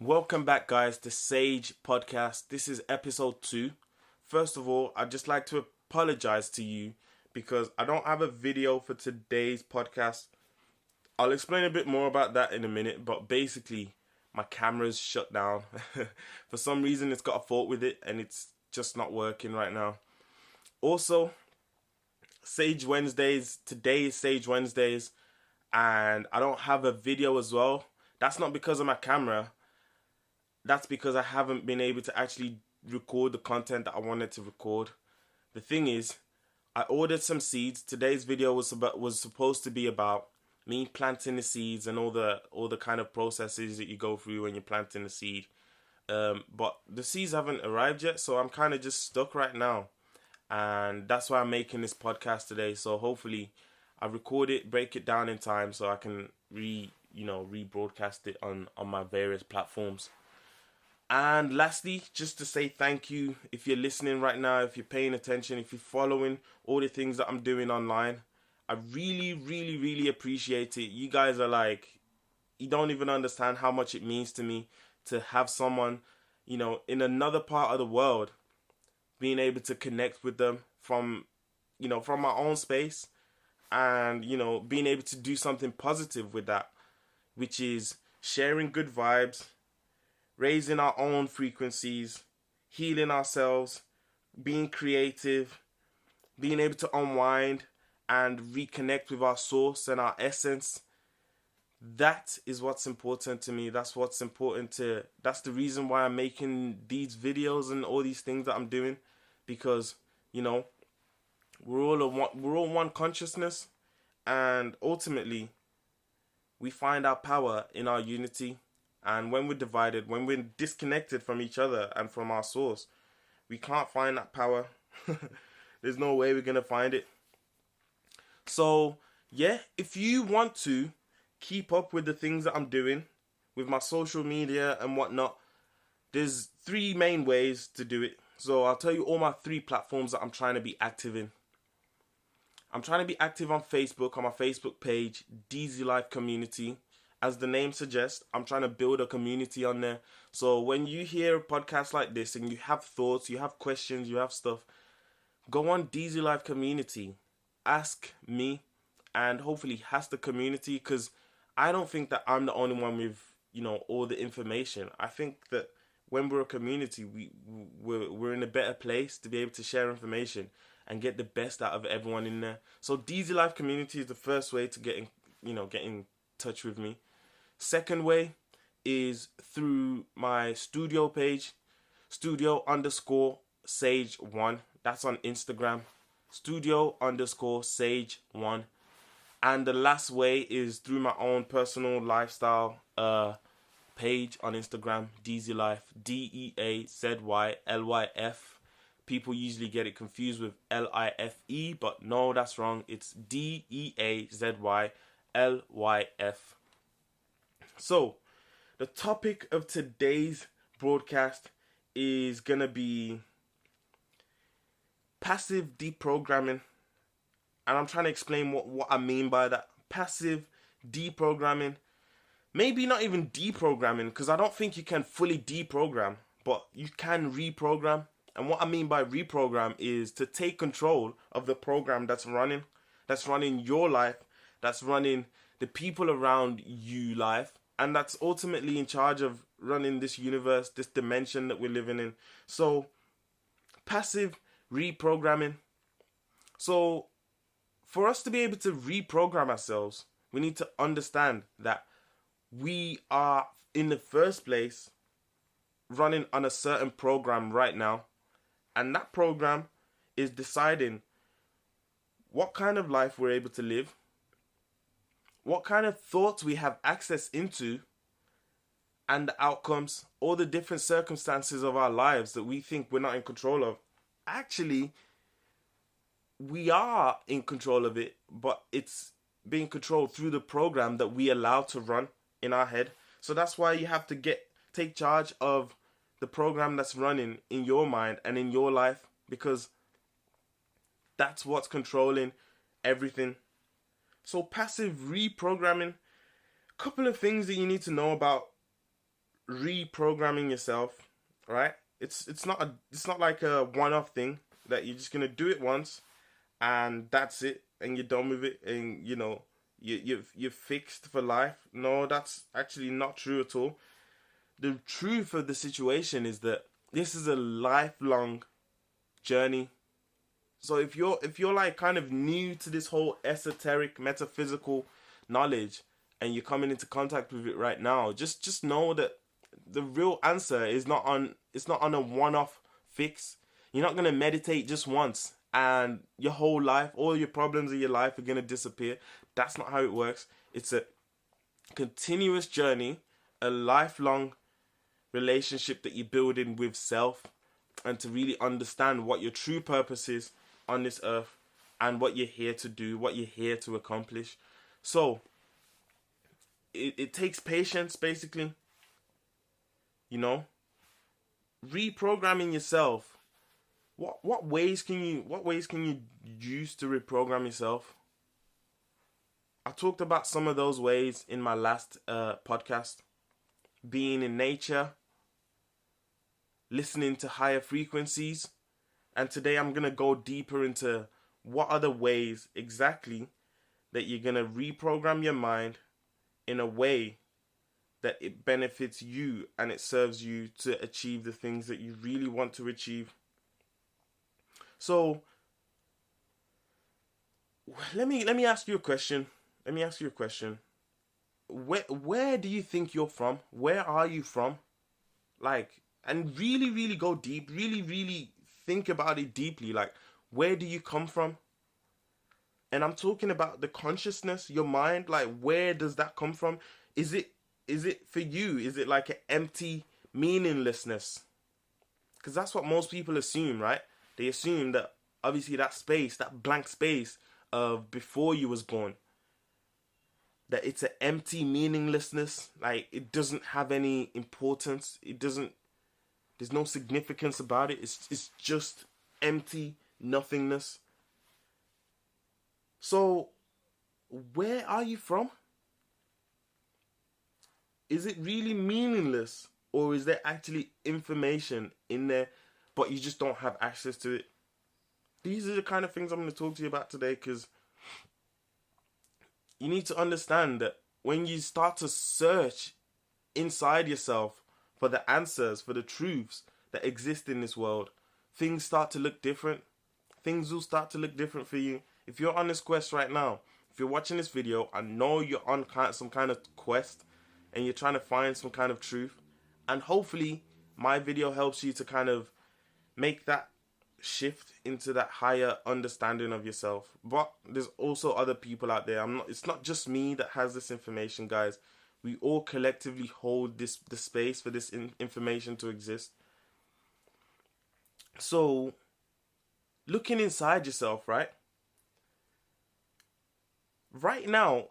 Welcome back, guys, to Sage Podcast. This is episode 2. First of all, I'd just like to apologize to you because I don't have a video for today's podcast. I'll explain a bit more about that in a minute, but basically, my camera's shut down. For some reason, it's got a fault with it and it's just not working right now. Also, Sage Wednesdays. Today is Sage Wednesdays, and I don't have a video as well. That's not because of my camera. That's because I haven't been able to actually record the content that I wanted to record. The thing is, I ordered some seeds. Today's video was supposed to be about me planting the seeds and all the kind of processes that you go through when you're planting the seed. But the seeds haven't arrived yet, so I'm kind of just stuck right now, and that's why I'm making this podcast today. So hopefully, I record it, break it down in time, so I can rebroadcast it on my various platforms. And lastly, just to say thank you if you're listening right now, if you're paying attention, if you're following all the things that I'm doing online. I really, really, really appreciate it. You guys are like, you don't even understand how much it means to me to have someone, in another part of the world, being able to connect with them from my own space, and, being able to do something positive with that, which is sharing good vibes, raising our own frequencies, healing ourselves, being creative, being able to unwind and reconnect with our source and our essence. That is what's important to me. That's the reason why I'm making these videos and all these things that I'm doing, because, we're all one consciousness, and ultimately we find our power in our unity. And when we're divided, when we're disconnected from each other and from our source, we can't find that power. There's no way we're going to find it. So, yeah, if you want to keep up with the things that I'm doing with my social media and whatnot, there's 3 main ways to do it. So I'll tell you all my 3 platforms that I'm trying to be active in. I'm trying to be active on Facebook, on my Facebook page, DZ Life Community. As the name suggests, I'm trying to build a community on there. So when you hear podcasts like this and you have thoughts, you have questions, you have stuff, go on DZ Life Community. Ask me, and hopefully ask the community, because I don't think that I'm the only one with, all the information. I think that when we're a community, we're in a better place to be able to share information and get the best out of everyone in there. So DZ Life Community is the first way to get in touch with me. Second way is through my studio page, studio_sage1. That's on Instagram, studio_sage1. And the last way is through my own personal lifestyle page on Instagram, DZ Life, DEAZYLYF. People usually get it confused with LIFE, but no, that's wrong. It's DEAZYLYF. So, the topic of today's broadcast is going to be passive deprogramming. And I'm trying to explain what I mean by that. Passive deprogramming. Maybe not even deprogramming, because I don't think you can fully deprogram, but you can reprogram. And what I mean by reprogram is to take control of the program that's running your life, that's running the people around you life, and that's ultimately in charge of running this universe, this dimension that we're living in. So, passive reprogramming. So, for us to be able to reprogram ourselves, we need to understand that we are, in the first place, running on a certain program right now. And that program is deciding what kind of life we're able to live, what kind of thoughts we have access into, and the outcomes, all the different circumstances of our lives that we think we're not in control of. Actually, we are in control of it, but it's being controlled through the program that we allow to run in our head. So that's why you have to take charge of the program that's running in your mind and in your life, because that's what's controlling everything. So passive reprogramming, couple of things that you need to know about reprogramming yourself, right? It's not like a one-off thing that you're just gonna do it once and that's it, and you're done with it, and you're fixed for life. No, that's actually not true at all. The truth of the situation is that this is a lifelong journey. So if you're like kind of new to this whole esoteric metaphysical knowledge and you're coming into contact with it right now, just know that the real answer is not on a one-off fix. You're not going to meditate just once and your whole life, all your problems in your life are going to disappear. That's not how it works. It's a continuous journey, a lifelong relationship that you're building with self, and to really understand what your true purpose is on this earth and what you're here to do, what you're here to accomplish. So it takes patience, basically. Reprogramming yourself. What ways can you use to reprogram yourself? I talked about some of those ways in my last podcast. Being in nature, listening to higher frequencies, and today I'm going to go deeper into what other ways exactly that you're going to reprogram your mind in a way that it benefits you and it serves you to achieve the things that you really want to achieve. So let me ask you a question. Where do you think you're from? Where are you from? And really, really go deep. Really, really think about it deeply. Where do you come from? And I'm talking about the consciousness, your mind. Where does that come from? Is it for you? Is it like an empty meaninglessness? Because that's what most people assume, right? They assume that obviously that space, that blank space of before you was born, that it's an empty meaninglessness. It doesn't have any importance. There's no significance about it. It's just empty nothingness. So, where are you from? Is it really meaningless? Or is there actually information in there, but you just don't have access to it? These are the kind of things I'm going to talk to you about today, because you need to understand that when you start to search inside yourself for the answers, for the truths that exist in this world, things start to look different. Things will start to look different for you. If you're on this quest right now, if you're watching this video, I know you're on some kind of quest and you're trying to find some kind of truth. And hopefully my video helps you to kind of make that shift into that higher understanding of yourself. But there's also other people out there. It's not just me that has this information, guys. We all collectively hold the space for this information to exist. So, looking inside yourself, right? Right now,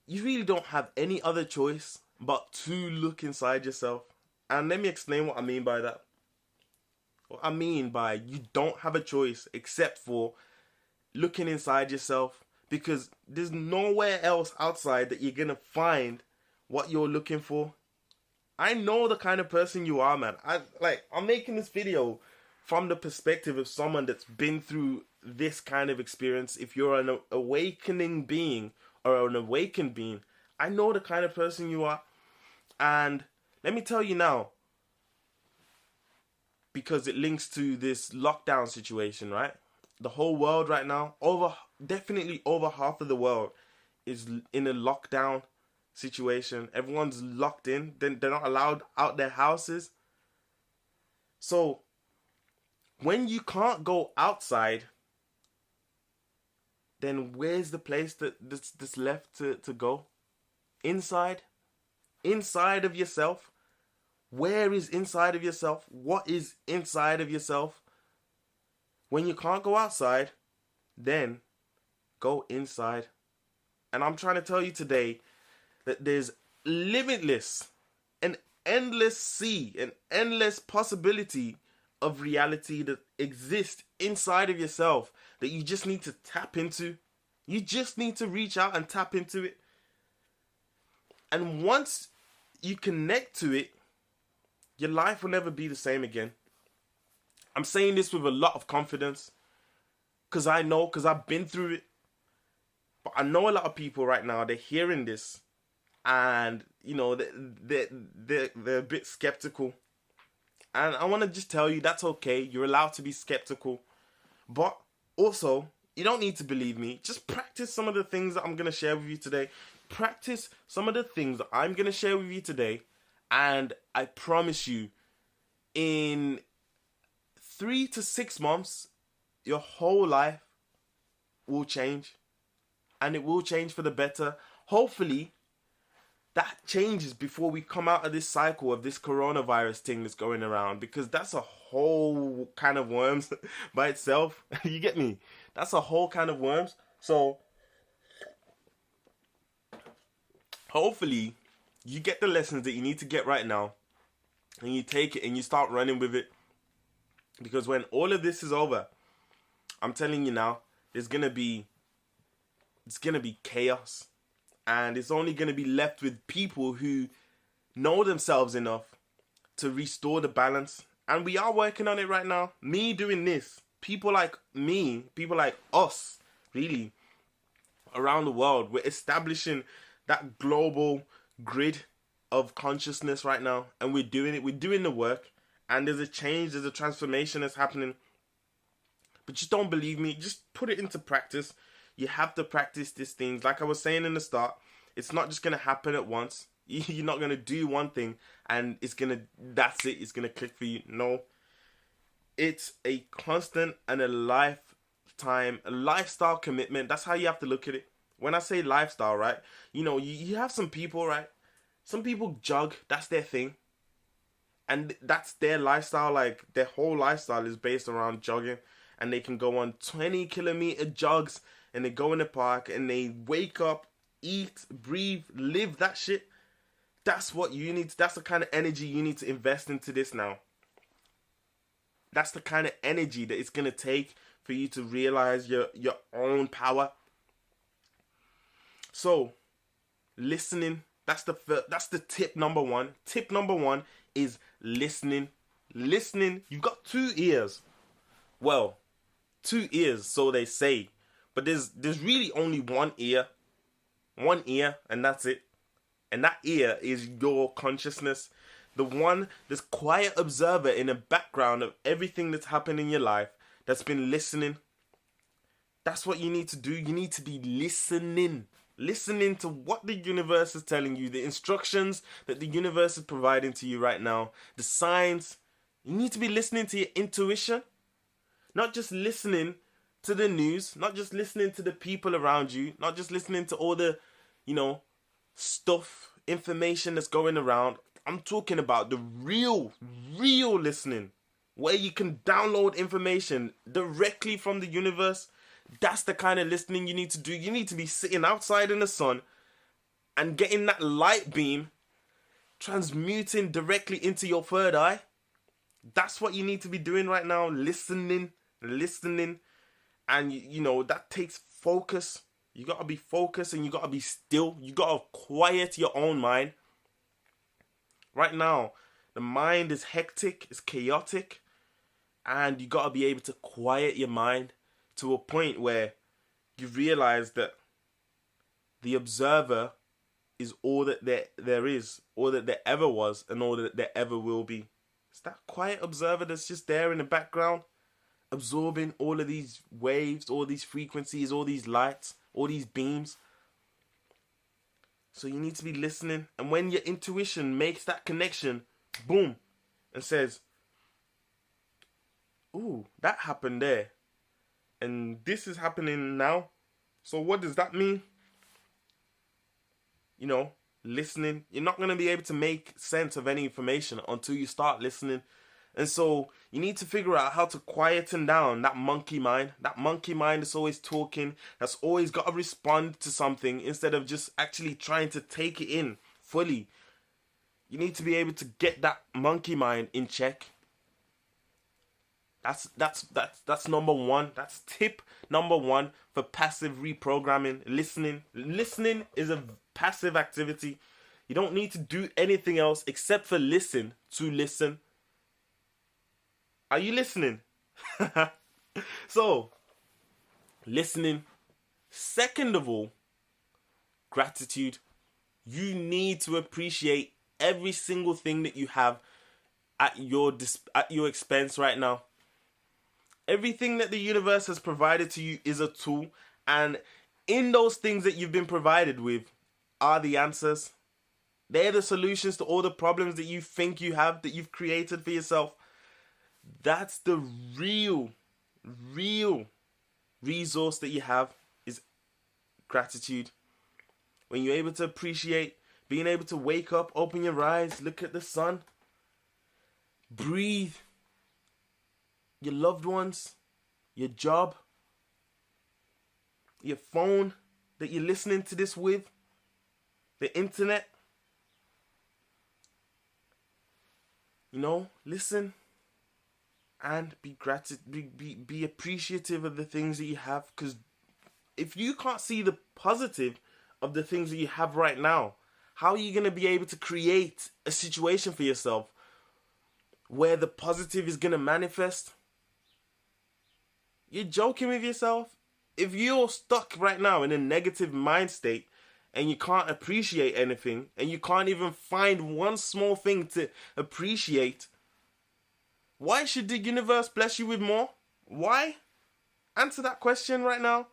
you really don't have any other choice but to look inside yourself. And let me explain what I mean by that. What I mean by you don't have a choice except for looking inside yourself, because there's nowhere else outside that you're going to find what you're looking for. I know the kind of person you are, man. I'm making this video from the perspective of someone that's been through this kind of experience. If you're an awakening being or an awakened being, I know the kind of person you are. And let me tell you now, because it links to this lockdown situation, right? The whole world right now, definitely over half of the world is in a lockdown situation. Everyone's locked in. They're not allowed out their houses. So when you can't go outside, then where's the place that's left to go? Inside of yourself. Where is inside of yourself? What is inside of yourself? When you can't go outside, then go inside. And I'm trying to tell you today that there's limitless, an endless sea, an endless possibility of reality that exists inside of yourself that you just need to tap into. You just need to reach out and tap into it. And once you connect to it, your life will never be the same again. I'm saying this with a lot of confidence because I know, because I've been through it. But I know a lot of people right now, they're hearing this and, you know, they're a bit skeptical. And I want to just tell you that's okay. You're allowed to be skeptical. But also, you don't need to believe me. Just practice some of the things that I'm going to share with you today. Practice some of the things that I'm going to share with you today. And I promise you, in 3 to 6 months, your whole life will change. And it will change for the better. Hopefully, that changes before we come out of this cycle of this coronavirus thing that's going around. Because that's a whole kind of worms by itself. You get me? That's a whole kind of worms. So, hopefully, you get the lessons that you need to get right now. And you take it and you start running with it. Because when all of this is over, I'm telling you now, it's going to be chaos. And it's only going to be left with people who know themselves enough to restore the balance. And we are working on it right now. Me doing this. People like me, people like us, really, around the world. We're establishing that global grid of consciousness right now. And we're doing it. We're doing the work. And there's a change. There's a transformation that's happening. But just don't believe me. Just put it into practice. You have to practice these things. Like I was saying in the start, it's not just going to happen at once. You're not going to do one thing and that's it. It's going to click for you. No. It's a constant and a lifestyle commitment. That's how you have to look at it. When I say lifestyle, right? You know, you have some people, right? Some people jog. That's their thing. And that's their lifestyle. Like, their whole lifestyle is based around jogging. And they can go on 20-kilometer jogs. And they go in the park and they wake up, eat, breathe, live that shit. That's what you need. That's the kind of energy you need to invest into this now. That's the kind of energy that it's going to take for you to realize your own power. So, listening, that's the tip number one. Tip number one is listening. Listening, you've got 2 ears. Well, 2 ears, so they say. But there's really only one ear, and that's it. And that ear is your consciousness. The one, this quiet observer in the background of everything that's happened in your life, that's been listening. That's what you need to do. You need to be listening. Listening to what the universe is telling you, the instructions that the universe is providing to you right now, the signs. You need to be listening to your intuition. Not just listening to the news, not just listening to the people around you, not just listening to all the, stuff, information that's going around. I'm talking about the real listening, where you can download information directly from the universe. That's the kind of listening you need to do. You need to be sitting outside in the sun and getting that light beam transmuting directly into your third eye. That's what you need to be doing right now, listening. And, that takes focus. You got to be focused and you got to be still. You got to quiet your own mind. Right now, the mind is hectic, it's chaotic. And you got to be able to quiet your mind to a point where you realize that the observer is all that there is, all that there ever was, and all that there ever will be. It's that quiet observer that's just there in the background, absorbing all of these waves, all these frequencies, all these lights, all these beams. So you need to be listening. And when your intuition makes that connection, boom, and says, ooh, that happened there. And this is happening now. So what does that mean? Listening. You're not going to be able to make sense of any information until you start listening. And so you need to figure out how to quieten down that monkey mind. That monkey mind that's always talking, that's always got to respond to something instead of just actually trying to take it in fully. You need to be able to get that monkey mind in check. That's number one. That's tip number one for passive reprogramming. Listening is a passive activity. You don't need to do anything else except for listen to listen. Are you listening? So, listening. Second of all, gratitude. You need to appreciate every single thing that you have at your expense right now. Everything that the universe has provided to you is a tool, and in those things that you've been provided with are the answers. They're the solutions to all the problems that you think you have, that you've created for yourself. That's the real resource that you have, is gratitude. When you're able to appreciate being able to wake up, open your eyes, look at the sun, breathe, your loved ones, your job, your phone that you're listening to this with, the internet. Listen and be appreciative of the things that you have, because if you can't see the positive of the things that you have right now, how are you going to be able to create a situation for yourself where the positive is going to manifest? You're joking with yourself. If you're stuck right now in a negative mind state and you can't appreciate anything, and you can't even find one small thing to appreciate, why should the universe bless you with more? Why? Answer that question right now.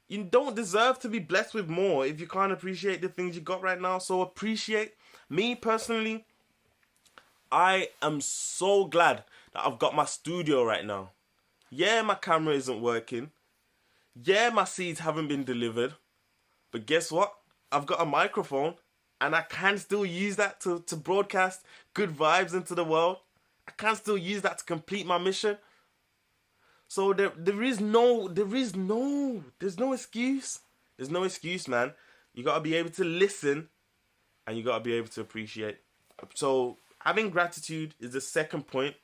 You don't deserve to be blessed with more if you can't appreciate the things you got right now. So appreciate. Me personally, I am so glad that I've got my studio right now. Yeah, my camera isn't working. Yeah, my seeds haven't been delivered. But guess what? I've got a microphone, and I can still use that to broadcast good vibes into the world. I can still use that to complete my mission. So there's no excuse. There's no excuse, man. You got to be able to listen, and you got to be able to appreciate. So having gratitude is the second point.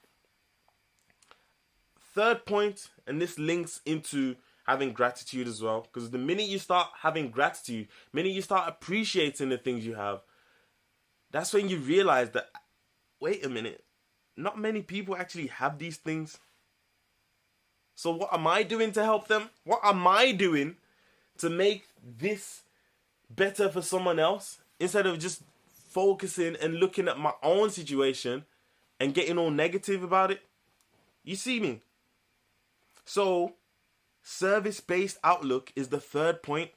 Third point, and this links into having gratitude as well, because the minute you start having gratitude, the minute you start appreciating the things you have, that's when you realize that, wait a minute, not many people actually have these things. So what am I doing to help them? What am I doing to make this better for someone else, instead of just focusing and looking at my own situation and getting all negative about it? You see me? So service-based outlook is the third point.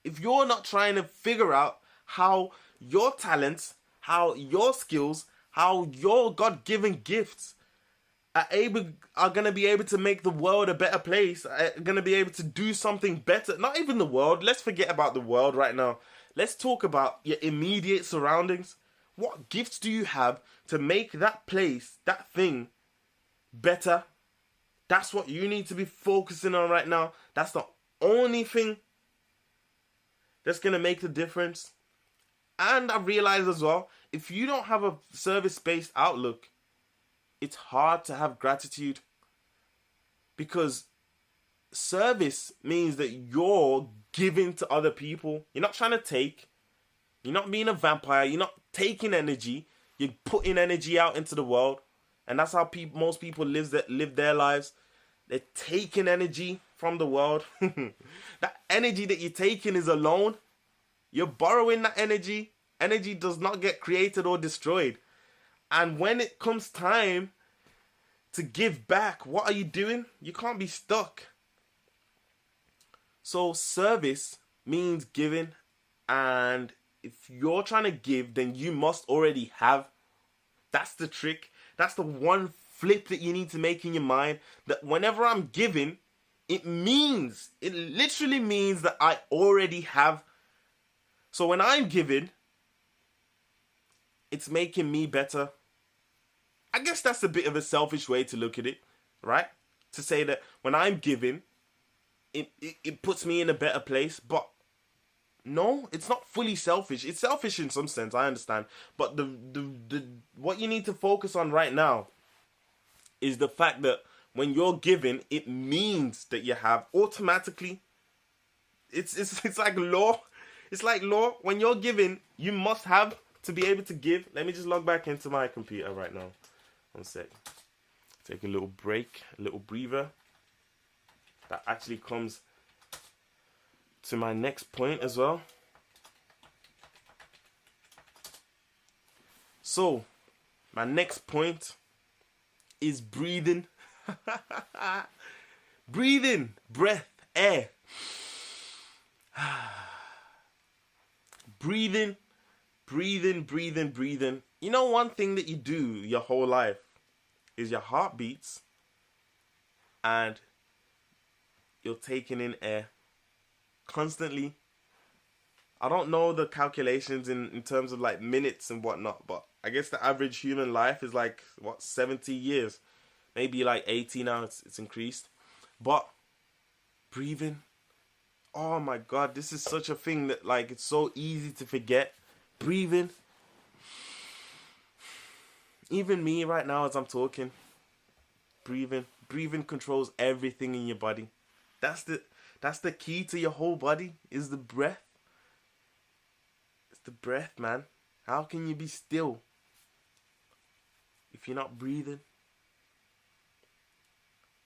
If you're not trying to figure out how your talents, how your skills, how your God-given gifts are going to be able to make the world a better place, are going to be able to do something better. Not even the world. Let's forget about the world right now. Let's talk about your immediate surroundings. What gifts do you have to make that place, that thing, better? That's what you need to be focusing on right now. That's the only thing that's going to make the difference. And I realize as well, if you don't have a service-based outlook, it's hard to have gratitude, because service means that you're giving to other people. You're not trying to take. You're not being a vampire. You're not taking energy. You're putting energy out into the world. And that's how most people live their lives. They're taking energy from the world. That energy that you're taking is alone. You're borrowing that energy. Energy does not get created or destroyed. And when it comes time to give back, what are you doing? You can't be stuck. So service means giving. And if you're trying to give, then you must already have. That's the trick. That's the one flip that you need to make in your mind. That whenever I'm giving, it literally means that I already have. So when I'm giving, it's making me better. I guess that's a bit of a selfish way to look at it, right? To say that when I'm giving, it puts me in a better place. But no, it's not fully selfish. It's selfish in some sense, I understand. But the what you need to focus on right now is the fact that when you're giving, it means that you have automatically. It's like law. It's like law. When you're giving, you must have to be able to give. Let me just log back into my computer right now. One sec. Take a little break, a little breather. That actually comes to my next point as well. So, my next point is breathing. Breathing, breath, air. Breathing. You know, one thing that you do your whole life is your heart beats and you're taking in air constantly. I don't know the calculations in terms of like minutes and whatnot, but I guess the average human life is like, 70 years? Maybe like 80 now, it's increased. But breathing, oh my God, this is such a thing that like it's so easy to forget. Breathing. Even me right now as I'm talking, breathing controls everything in your body. That's the key to your whole body, is the breath. It's the breath, man. How can you be still if you're not breathing?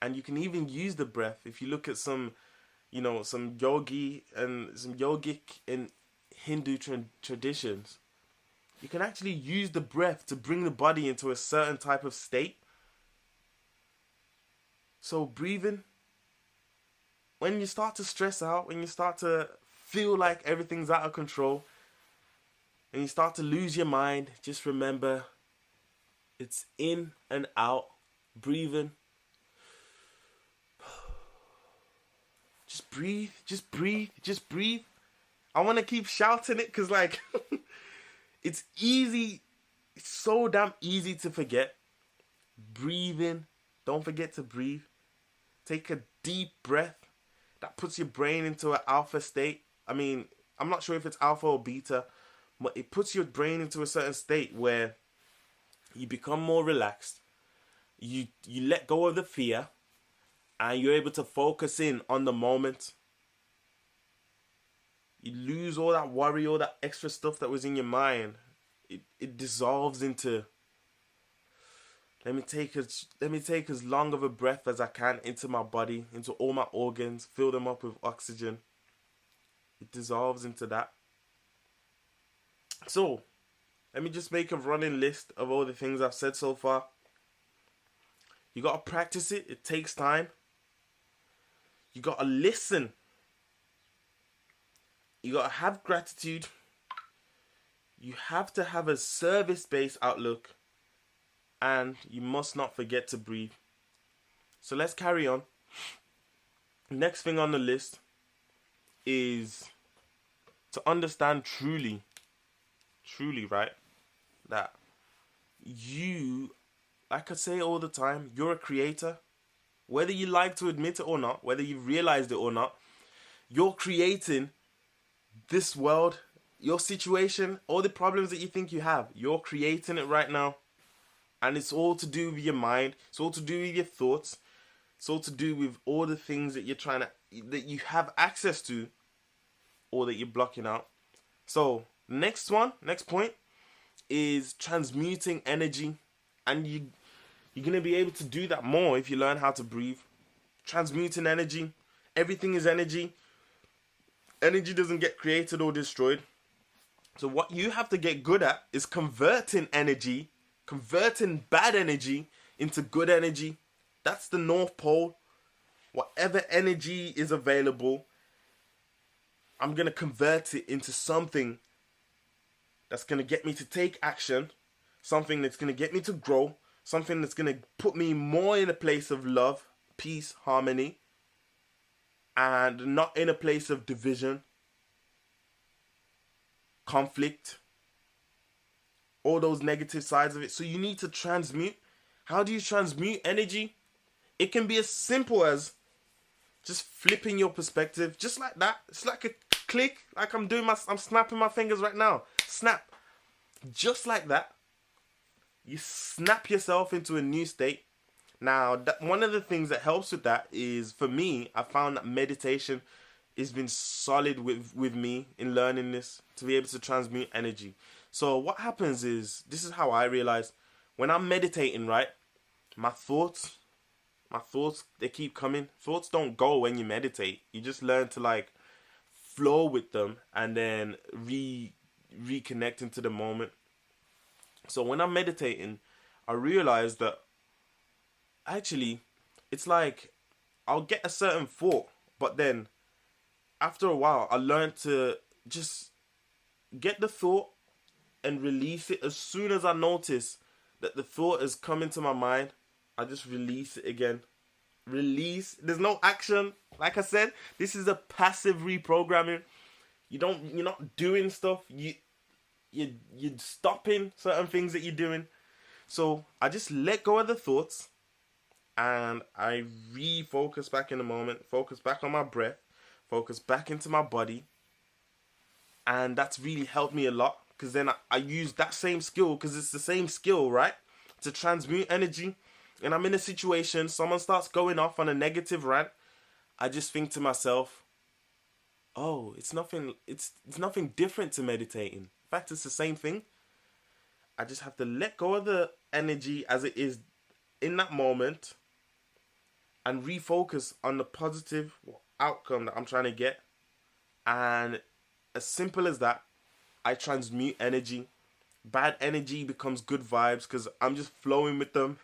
And you can even use the breath if you look at some yogi and some yogic and Hindu traditions. You can actually use the breath to bring the body into a certain type of state. So breathing, when you start to stress out, when you start to feel like everything's out of control, and you start to lose your mind, just remember, it's in and out, breathing. Just breathe. I want to keep shouting it because like, it's easy. It's so damn easy to forget. Breathing. Don't forget to breathe. Take a deep breath. That puts your brain into an alpha state. I mean, I'm not sure if it's alpha or beta, but it puts your brain into a certain state where you become more relaxed. You let go of the fear. And you're able to focus in on the moment. You lose all that worry, all that extra stuff that was in your mind. It dissolves into, let me take as long of a breath as I can into my body, into all my organs, fill them up with oxygen. It dissolves into that. So, let me just make a running list of all the things I've said so far. You got to practice it. It takes time. You got to listen. You got to have gratitude. You have to have a service-based outlook. And you must not forget to breathe. So let's carry on. Next thing on the list is to understand truly, right, that you, like I say all the time, you're a creator. Whether you like to admit it or not, whether you've realized it or not, you're creating this world, your situation, all the problems that you think you have. You're creating it right now. And it's all to do with your mind. It's all to do with your thoughts. It's all to do with all the things that that you have access to, or that you're blocking out. So, next point is transmuting energy. And you're going to be able to do that more if you learn how to breathe. Transmuting energy. Everything is energy. Energy doesn't get created or destroyed. So what you have to get good at is converting bad energy into good energy. That's the North Pole. Whatever energy is available, I'm going to convert it into something that's going to get me to take action, something that's going to get me to grow, something that's going to put me more in a place of love, peace, harmony, and not in a place of division, conflict, all those negative sides of it. So you need to transmute. How do you transmute energy? It can be as simple as just flipping your perspective, just like that. It's like a click, like I'm snapping my fingers right now. Snap. Just like that. You snap yourself into a new state. Now, one of the things that helps with that is, for me, I found that meditation it's been solid with me in learning this, to be able to transmute energy. So what happens is, this is how I realize, when I'm meditating, right, my thoughts, they keep coming. Thoughts don't go when you meditate. You just learn to like flow with them and then reconnect into the moment. So when I'm meditating, I realize that actually it's like I'll get a certain thought, but then after a while I learn to just get the thought and release it. As soon as I notice that the thought has come into my mind, I just release it again. Release. There's no action. Like I said, this is a passive reprogramming. You're not doing stuff. You're stopping certain things that you're doing. So I just let go of the thoughts and I refocus back in the moment, focus back on my breath, focus back into my body. And that's really helped me a lot, because then I use that same skill, because it's the same skill, right? To transmute energy. And I'm in a situation, someone starts going off on a negative rant. I just think to myself, oh, it's nothing different to meditating. In fact, it's the same thing. I just have to let go of the energy as it is in that moment and refocus on the positive outcome that I'm trying to get. And as simple as that, I transmute energy. Bad energy becomes good vibes because I'm just flowing with them.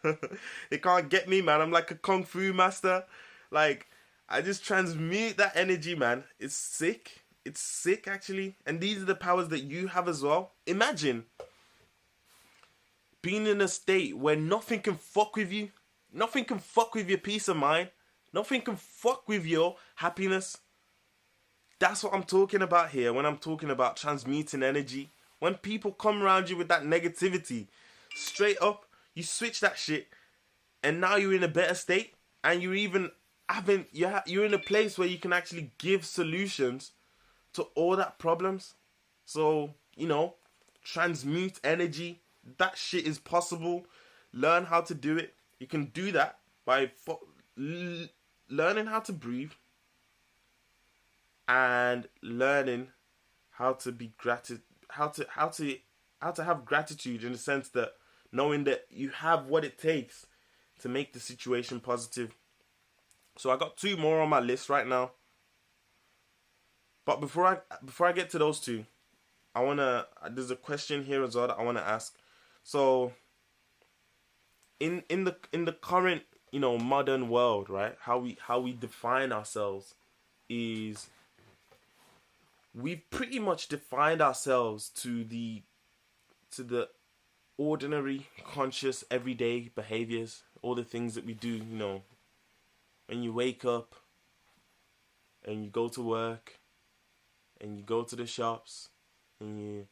They can't get me, man. I'm like a kung fu master. Like, I just transmute that energy, man. It's sick. It's sick, actually. And these are the powers that you have as well. Imagine being in a state where nothing can fuck with you. Nothing can fuck with your peace of mind. Nothing can fuck with your happiness. That's what I'm talking about here when I'm talking about transmuting energy. When people come around you with that negativity, straight up, you switch that shit, and now you're in a better state, and you're even you're in a place where you can actually give solutions to all that problems. So, transmute energy. That shit is possible. Learn how to do it. You can do that by learning how to breathe and learning how to be how to have gratitude, in the sense that knowing that you have what it takes to make the situation positive. So I got 2 more on my list right now. But before I get to those 2, there's a question here as well that I wanna ask. So in the current, modern world, right? How we define ourselves is, we've pretty much defined ourselves to the ordinary, conscious, everyday behaviors, all the things that we do, when you wake up and you go to work and you go to the shops and you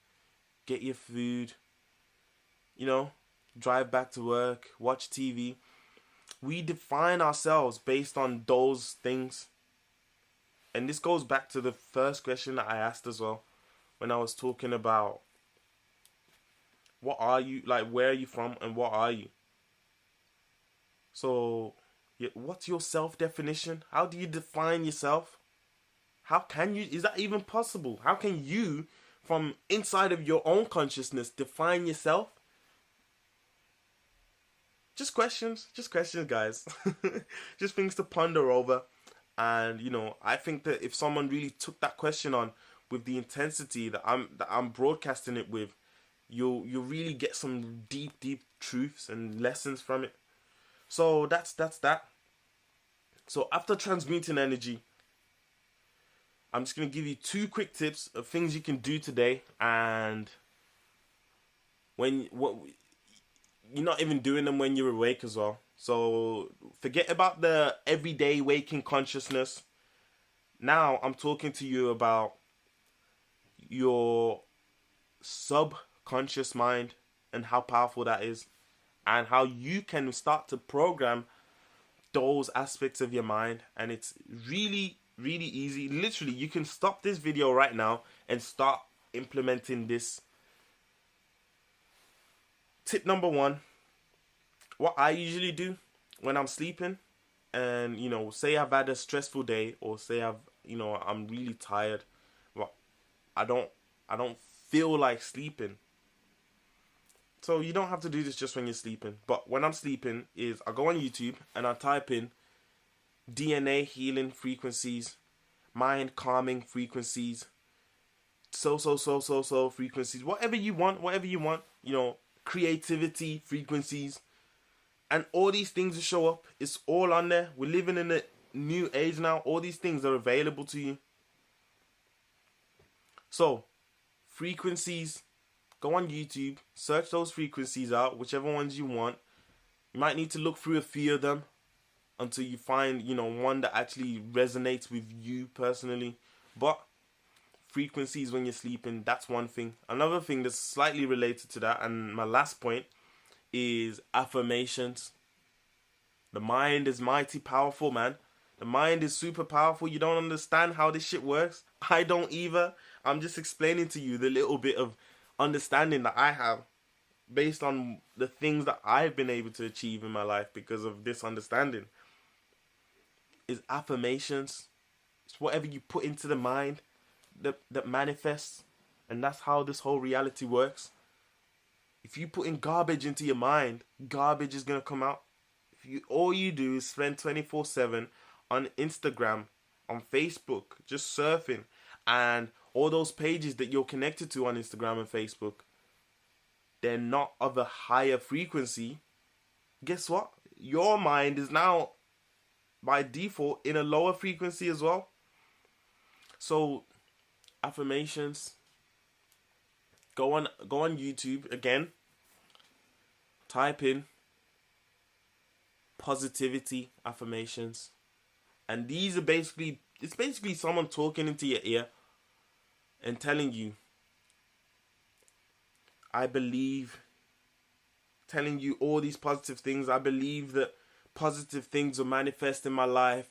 get your food, drive back to work, watch TV. We define ourselves based on those things. And this goes back to the first question that I asked as well, when I was talking about what are you, like, where are you from and what are you? So, what's your self-definition? How do you define yourself? Is that even possible? How can you, from inside of your own consciousness, define yourself? Just questions, guys. Just things to ponder over. And I think that if someone really took that question on with the intensity that I'm broadcasting it with, you'll really get some deep truths and lessons from it. So that's that. So after transmuting energy, I'm just gonna give you 2 quick tips of things you can do today, and you're not even doing them when you're awake as well. So forget about the everyday waking consciousness. Now I'm talking to you about your subconscious mind and how powerful that is, and how you can start to program those aspects of your mind. And it's really easy. Literally, you can stop this video right now and start implementing this. Tip number 1. What I usually do when I'm sleeping, and say I've had a stressful day, or say I'm really tired, but I don't feel like sleeping. So you don't have to do this just when you're sleeping. But when I'm sleeping, is I go on YouTube and I type in DNA healing frequencies, mind calming frequencies, so frequencies, whatever you want, creativity frequencies, and all these things will show up. It's all on there. We're living in a new age now. All these things are available to you. So, frequencies, go on YouTube, search those frequencies out, whichever ones you want. You might need to look through a few of them until you find, one that actually resonates with you personally. But frequencies when you're sleeping, that's one thing. Another thing that's slightly related to that, and my last point, is affirmations. The mind is mighty powerful, man. The mind is super powerful. You don't understand how this shit works. I don't either. I'm just explaining to you the little bit of understanding that I have based on the things that I've been able to achieve in my life because of this understanding. Is affirmations. It's whatever you put into the mind that manifests, and that's how this whole reality works. If you put in garbage into your mind, garbage is gonna come out. All you do is spend 24/7 on Instagram, on Facebook, just surfing, and all those pages that you're connected to on Instagram and Facebook, they're not of a higher frequency. Guess what? Your mind is now by default in a lower frequency as well. So affirmations, go on YouTube again, type in positivity affirmations, and these are it's basically someone talking into your ear and telling you, I believe, telling you all these positive things. I believe that positive things will manifest in my life.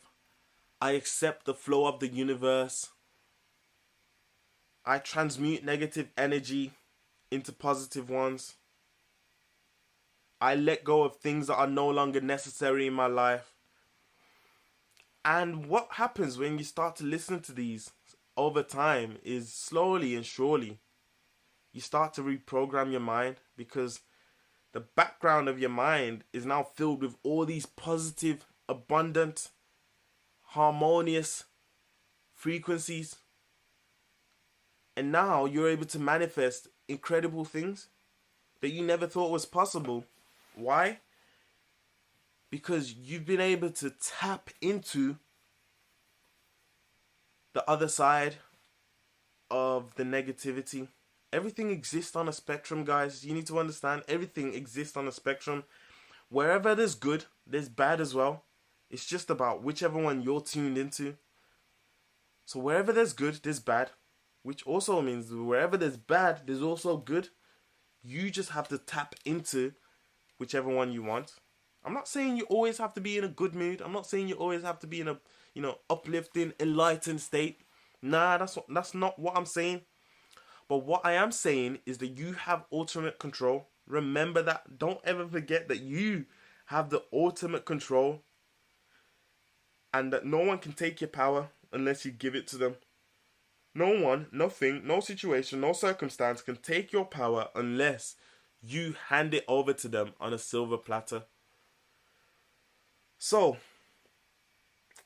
I accept the flow of the universe. I transmute negative energy into positive ones. I let go of things that are no longer necessary in my life. And what happens when you start to listen to these over time is slowly and surely you start to reprogram your mind, because the background of your mind is now filled with all these positive, abundant, harmonious frequencies. And now you're able to manifest incredible things that you never thought was possible. Why? Because you've been able to tap into the other side of the negativity. Everything exists on a spectrum, guys. You need to understand, everything exists on a spectrum. Wherever there's good, there's bad as well. It's just about whichever one you're tuned into. So wherever there's good, there's bad. Which also means wherever there's bad, there's also good. You just have to tap into whichever one you want. I'm not saying you always have to be in a good mood. I'm not saying you always have to be in a, uplifting, enlightened state. Nah, that's not what I'm saying. But what I am saying is that you have ultimate control. Remember that. Don't ever forget that you have the ultimate control, and that no one can take your power unless you give it to them. No one, nothing, no situation, no circumstance can take your power unless you hand it over to them on a silver platter. So,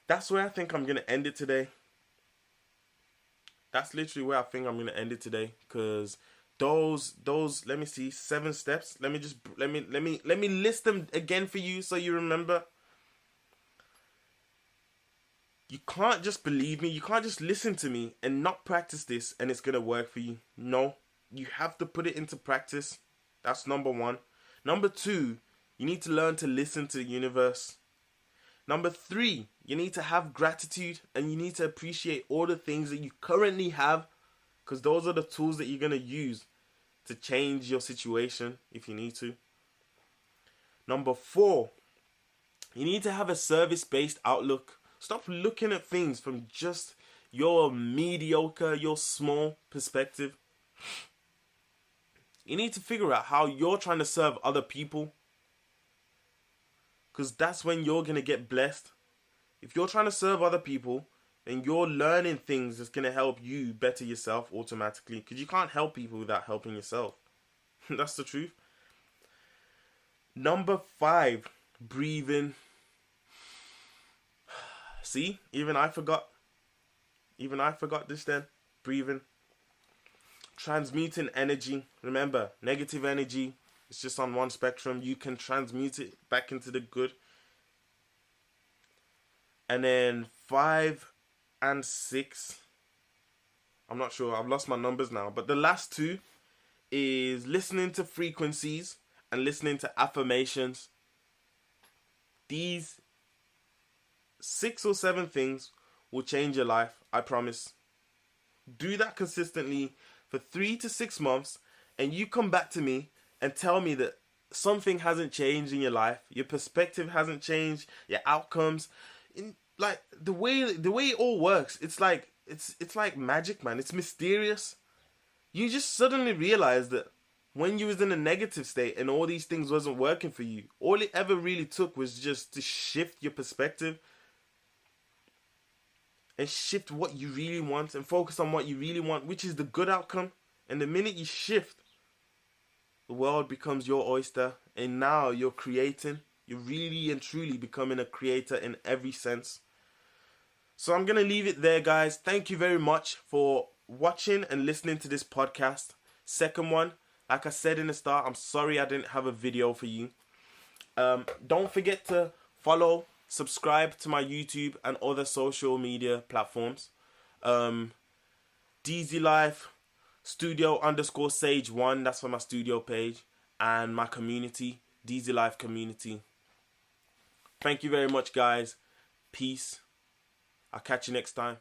that's where I think I'm going to end it today. That's literally where I think I'm going to end it today. Because those, let me see, 7 steps. Let me list them again for you so you remember. You can't just believe me. You can't just listen to me and not practice this and it's going to work for you. No, you have to put it into practice. That's number 1. Number 2, you need to learn to listen to the universe. Number 3, you need to have gratitude and you need to appreciate all the things that you currently have, because those are the tools that you're going to use to change your situation if you need to. Number 4, you need to have a service-based outlook. Stop looking at things from just your mediocre, your small perspective. You need to figure out how you're trying to serve other people, because that's when you're going to get blessed. If you're trying to serve other people, And you're learning things that's going to help you better yourself automatically, because you can't help people without helping yourself. That's the truth. Number 5, breathing. See, even I forgot this then. Breathing. Transmuting energy. Remember, negative energy, it's just on one spectrum. You can transmute it back into the good. And then 5 and 6, I'm not sure, I've lost my numbers now, but the last 2 is listening to frequencies and listening to affirmations. These 6 or 7 things will change your life, I promise. Do that consistently for 3 to 6 months, and you come back to me and tell me that something hasn't changed in your life, your perspective hasn't changed, your outcomes, like the way it all works. It's like magic, man. It's mysterious. You just suddenly realize that when you was in a negative state and all these things wasn't working for you, all it ever really took was just to shift your perspective and shift what you really want and focus on what you really want, which is the good outcome. And the minute you shift, the world becomes your oyster, and now you're creating. You're really and truly becoming a creator in every sense. So I'm going to leave it there, guys. Thank you very much for watching and listening to this podcast. Second one, like I said in the start, I'm sorry I didn't have a video for you. Don't forget to follow, subscribe to my YouTube and other social media platforms. DZ Life Studio_Sage1, that's for my studio page, and my community, DZ Life Community. Thank you very much, guys. Peace. I'll catch you next time.